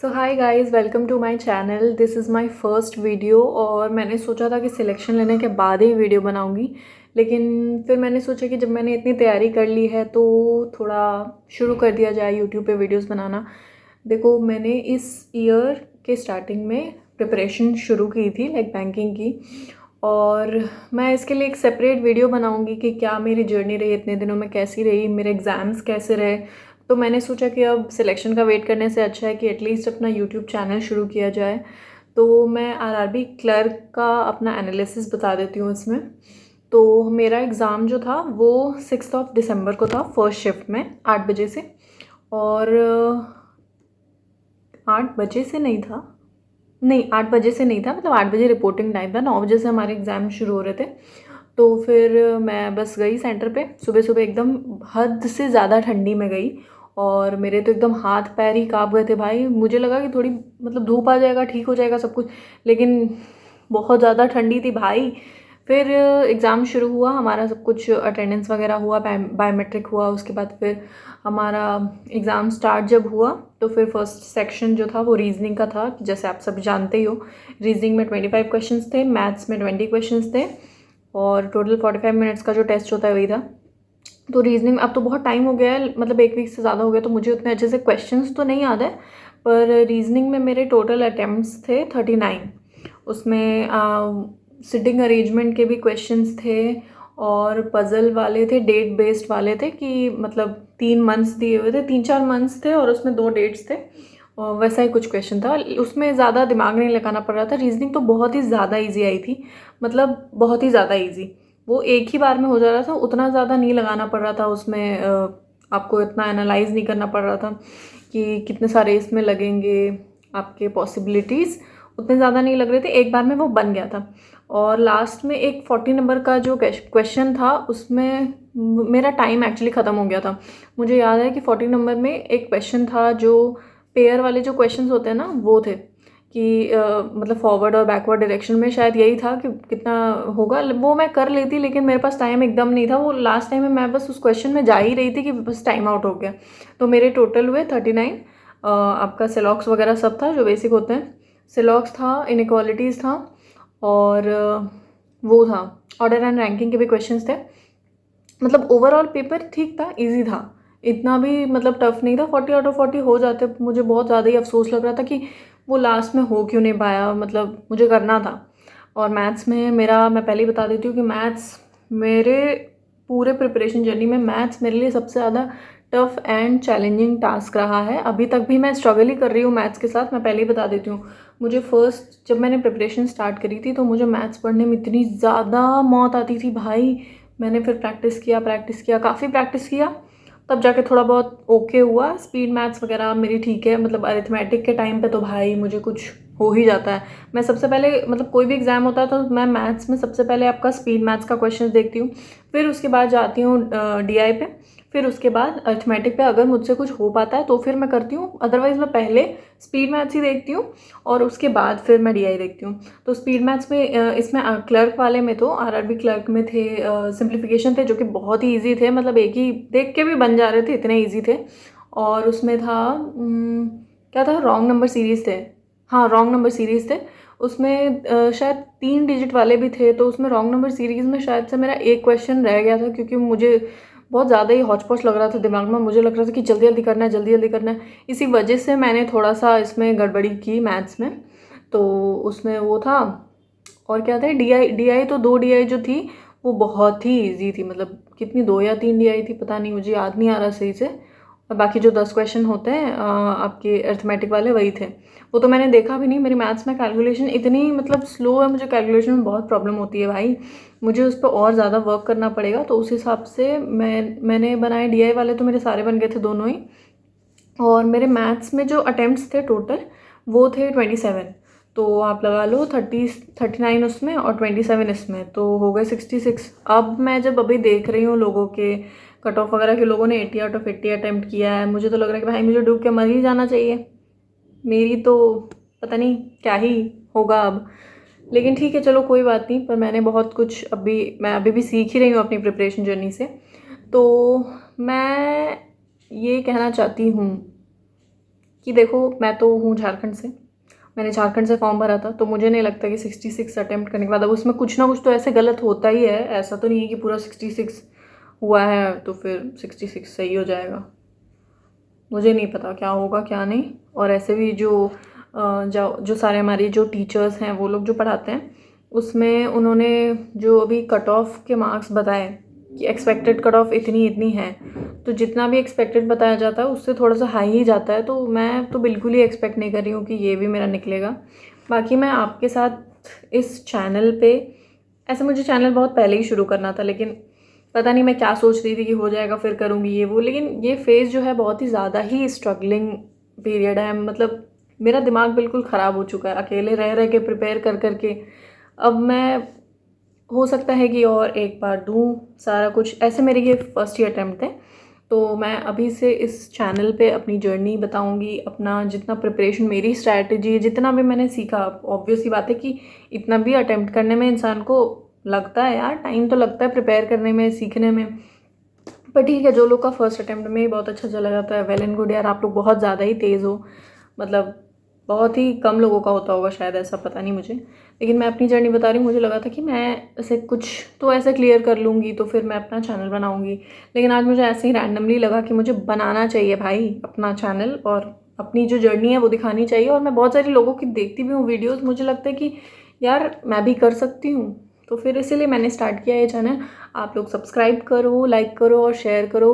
So hi guys, welcome to my channel. This is my first video और मैंने सोचा था कि सिलेक्शन लेने के बाद ही वीडियो बनाऊंगी, लेकिन फिर मैंने सोचा कि जब मैंने इतनी तैयारी कर ली है तो थोड़ा शुरू कर दिया जाए यूट्यूब पे वीडियोस बनाना। देखो, मैंने इस ईयर के स्टार्टिंग में प्रिपरेशन शुरू की थी लाइक बैंकिंग की, और मैं इसके लिए एक सेपरेट वीडियो बनाऊंगी कि क्या मेरी जर्नी रही इतने दिनों में, कैसी रही, मेरे एग्ज़ाम्स कैसे रहे। तो मैंने सोचा कि अब सिलेक्शन का वेट करने से अच्छा है कि एटलीस्ट अपना यूट्यूब चैनल शुरू किया जाए। तो मैं आरआरबी क्लर्क का अपना एनालिसिस बता देती हूँ इसमें। तो मेरा एग्ज़ाम जो था वो 6 दिसंबर को था, फर्स्ट शिफ्ट में 8 बजे से। और 8 बजे से नहीं था, नहीं 8 बजे से नहीं था, मतलब 8 बजे रिपोर्टिंग टाइम था, 9 बजे से हमारे एग्ज़ाम शुरू हो रहे थे। तो फिर मैं बस गई सेंटर पे सुबह सुबह, एकदम हद से ज़्यादा ठंडी में गई और मेरे तो एकदम हाथ पैर ही काँप गए थे भाई। मुझे लगा कि थोड़ी मतलब धूप आ जाएगा, ठीक हो जाएगा सब कुछ, लेकिन बहुत ज़्यादा ठंडी थी भाई। फिर एग्ज़ाम शुरू हुआ हमारा, सब कुछ अटेंडेंस वगैरह हुआ, बायोमेट्रिक हुआ, उसके बाद फिर हमारा एग्ज़ाम स्टार्ट जब हुआ तो फिर फर्स्ट सेक्शन जो था वो रीजनिंग का था, जैसे आप सब जानते ही हो। रीजनिंग में 25 क्वेश्चंस थे, मैथ्स में 20 क्वेश्चंस थे, और टोटल 45 मिनट्स का जो टेस्ट होता है वही था। तो रीजनिंग, अब तो बहुत टाइम हो गया है, मतलब एक वीक से ज़्यादा हो गया, तो मुझे उतने अच्छे से क्वेश्चंस तो नहीं याद है। पर रीजनिंग में मेरे टोटल अटैम्प्ट्स थे 39। उसमें सिटिंग अरेंजमेंट के भी क्वेश्चंस थे, और पज़ल वाले थे, डेट बेस्ड वाले थे कि मतलब 3 मंथ्स दिए हुए थे, 3-4 मंथ्स थे और उसमें 2 डेट्स थे, और वैसा ही कुछ क्वेश्चन था। उसमें ज़्यादा दिमाग नहीं लगाना पड़ रहा था। रीजनिंग तो बहुत ही ज़्यादा ईजी आई थी, मतलब बहुत ही ज़्यादा ईजी, वो एक ही बार में हो जा रहा था, उतना ज़्यादा नहीं लगाना पड़ रहा था उसमें। आपको इतना एनालाइज नहीं करना पड़ रहा था कि कितने सारे इसमें लगेंगे आपके पॉसिबिलिटीज़, उतने ज़्यादा नहीं लग रहे थे, एक बार में वो बन गया था। और लास्ट में एक 40 नंबर का जो क्वेश्चन था उसमें मेरा टाइम एक्चुअली ख़त्म हो गया था। मुझे याद है कि 40 नंबर में एक क्वेश्चन था जो पेयर वाले जो क्वेश्चंस होते हैं ना, वो थे कि मतलब फॉरवर्ड और बैकवर्ड डायरेक्शन में शायद यही था कि कितना होगा, वो मैं कर लेती, लेकिन मेरे पास टाइम एकदम नहीं था। वो लास्ट टाइम में मैं बस उस क्वेश्चन में जा ही रही थी कि बस टाइम आउट हो गया। तो मेरे टोटल हुए 39। आपका सिलॉक्स वगैरह सब था जो बेसिक होते हैं, सिलॉक्स था, इनइक्वालिटीज़ था, और वो था ऑर्डर एंड रैंकिंग के भी क्वेश्चंस थे। मतलब ओवरऑल पेपर ठीक था, इजी था, इतना भी मतलब टफ नहीं था। 40 आउट ऑफ 40 हो जाते। मुझे बहुत ज़्यादा ही अफसोस लग रहा था कि वो लास्ट में हो क्यों नहीं पाया, मतलब मुझे करना था। और मैथ्स में मेरा, मैं पहले ही बता देती हूँ कि मैथ्स मेरे पूरे प्रिपरेशन जर्नी में मैथ्स मेरे लिए सबसे ज़्यादा टफ एंड चैलेंजिंग टास्क रहा है। अभी तक भी मैं स्ट्रगल ही कर रही हूँ मैथ्स के साथ, मैं पहले ही बता देती हूँ। मुझे फर्स्ट जब मैंने प्रिपरेशन स्टार्ट करी थी तो मुझे मैथ्स पढ़ने में इतनी ज़्यादा मौत आती थी भाई। मैंने फिर प्रैक्टिस किया, काफ़ी प्रैक्टिस किया, तब जाके थोड़ा बहुत ओके हुआ। स्पीड मैथ्स वगैरह मेरी ठीक है, मतलब अरिथमेटिक के टाइम पे तो भाई मुझे कुछ हो ही जाता है। मैं सबसे पहले, मतलब कोई भी एग्ज़ाम होता है तो मैं मैथ्स में सबसे पहले आपका स्पीड मैथ्स का क्वेश्चन देखती हूँ, फिर उसके बाद जाती हूँ डीआई पे, फिर उसके बाद अरिथमेटिक पे अगर मुझसे कुछ हो पाता है तो फिर मैं करती हूँ, अदरवाइज़ मैं पहले स्पीड मैथ्स ही देखती हूँ और उसके बाद फिर मैं डीआई देखती हूँ। तो स्पीड मैथ्स में इसमें क्लर्क वाले में तो आरआरबी क्लर्क में थे सिंप्लीफिकेशन थे जो कि बहुत ही ईजी थे, मतलब एक ही देख के भी बन जा रहे थे, इतने ईजी थे। और उसमें था क्या था, रॉन्ग नंबर सीरीज़ थे। हाँ, रॉन्ग नंबर सीरीज़ थे। उसमें शायद 3 डिजिट वाले भी थे, तो उसमें रॉन्ग नंबर सीरीज़ में शायद से मेरा एक क्वेश्चन रह गया था, क्योंकि मुझे बहुत ज़्यादा ही हौच पौच लग रहा था दिमाग में। मुझे लग रहा था कि जल्दी जल्दी करना है, जल्दी जल्दी करना है। इसी वजह से मैंने थोड़ा सा इसमें गड़बड़ी की मैथ्स में। तो उसमें वो था, और क्या था, डीआई तो 2 डीआई जो थी वो बहुत ही ईजी थी, मतलब कितनी, 2 या 3 डीआई थी, पता नहीं, मुझे याद नहीं आ रहा सही से। और बाकी जो 10 क्वेश्चन होते हैं आपके अर्थमेटिक वाले, वही थे। वो तो मैंने देखा भी नहीं। मेरी मैथ्स में कैलकुलेशन इतनी मतलब स्लो है, मुझे कैलकुलेशन में बहुत प्रॉब्लम होती है भाई, मुझे उस पर और ज़्यादा वर्क करना पड़ेगा। तो उस हिसाब से मैंने बनाए डीआई वाले, तो मेरे सारे बन गए थे दोनों ही। और मेरे मैथ्स में जो अटेम्प्ट्स थे टोटल वो थे 27। तो आप लगा लो 39 उसमें और 27 इसमें, तो हो गए 66। अब मैं जब अभी देख रही हूँ लोगों के कट ऑफ वगैरह के, लोगों ने 80 आउट ऑफ 80 अटेम्प्ट किया है, मुझे तो लग रहा है कि भाई मुझे डूब के मर ही जाना चाहिए। मेरी तो पता नहीं क्या ही होगा अब, लेकिन ठीक है, चलो कोई बात नहीं। पर मैंने बहुत कुछ, मैं अभी भी सीख ही रही हूँ अपनी प्रिपरेशन जर्नी से। तो मैं ये कहना चाहती हूँ कि देखो मैं तो हूँ झारखंड से, मैंने झारखंड से फॉर्म भरा था, तो मुझे नहीं लगता कि 66 अटेम्प्ट करने के बाद अब उसमें कुछ ना कुछ तो ऐसे गलत होता ही है, ऐसा तो नहीं है कि पूरा 66 हुआ है तो फिर 66 सही हो जाएगा। मुझे नहीं पता क्या होगा क्या नहीं। और ऐसे भी जो सारे हमारे जो टीचर्स हैं वो लोग जो पढ़ाते हैं उसमें उन्होंने जो अभी कट ऑफ के मार्क्स बताए कि एक्सपेक्टेड कट ऑफ इतनी इतनी है, तो जितना भी एक्सपेक्टेड बताया जाता है उससे थोड़ा सा हाई ही जाता है, तो मैं तो बिल्कुल ही एक्सपेक्ट नहीं कर रही हूँ कि ये भी मेरा निकलेगा। बाकी मैं आपके साथ इस चैनल पे, ऐसे मुझे चैनल बहुत पहले ही शुरू करना था, लेकिन पता नहीं मैं क्या सोच रही थी कि हो जाएगा फिर करूँगी ये वो, लेकिन ये फेज़ जो है बहुत ही ज़्यादा ही स्ट्रगलिंग पीरियड है। मतलब मेरा दिमाग बिल्कुल ख़राब हो चुका है अकेले रह रह के प्रिपेयर कर कर के। अब मैं, हो सकता है कि और एक बार दूँ सारा कुछ, ऐसे मेरे ये फर्स्ट ही अटैम्प्ट थे, तो मैं अभी से इस चैनल पे अपनी जर्नी बताऊंगी, अपना जितना प्रिपरेशन, मेरी स्ट्रैटेजी, जितना भी मैंने सीखा। ऑब्वियस ही बात है कि इतना भी अटैम्प्ट करने में इंसान को लगता है यार, टाइम तो लगता है प्रिपेयर करने में, सीखने में, पर ठीक है, जो लोग का फर्स्ट अटैम्प्ट में ही बहुत अच्छा चला जाता है, वेल एंड गुड यार, आप लोग बहुत ज़्यादा ही तेज़ हो। मतलब बहुत ही कम लोगों का होता होगा शायद ऐसा, पता नहीं मुझे, लेकिन मैं अपनी जर्नी बता रही हूँ। मुझे लगा था कि मैं ऐसे कुछ तो ऐसे क्लियर कर लूँगी तो फिर मैं अपना चैनल बनाऊँगी, लेकिन आज मुझे ऐसे ही रैंडमली लगा कि मुझे बनाना चाहिए भाई अपना चैनल, और अपनी जो जर्नी है वो दिखानी चाहिए। और मैं बहुत सारे लोगों की देखती भी हूँ वीडियोज़, मुझे लगता है कि यार मैं भी कर सकती हूँ, तो फिर इसीलिए मैंने स्टार्ट किया ये चैनल। आप लोग सब्सक्राइब करो, लाइक करो और शेयर करो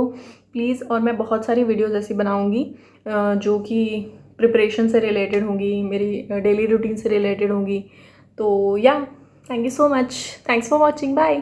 प्लीज़। और मैं बहुत सारी वीडियोज़ ऐसी बनाऊँगी जो कि प्रिपरेशन से रिलेटेड होंगी, मेरी डेली रूटीन से रिलेटेड होंगी। तो yeah, thank you so much, thanks for watching, bye.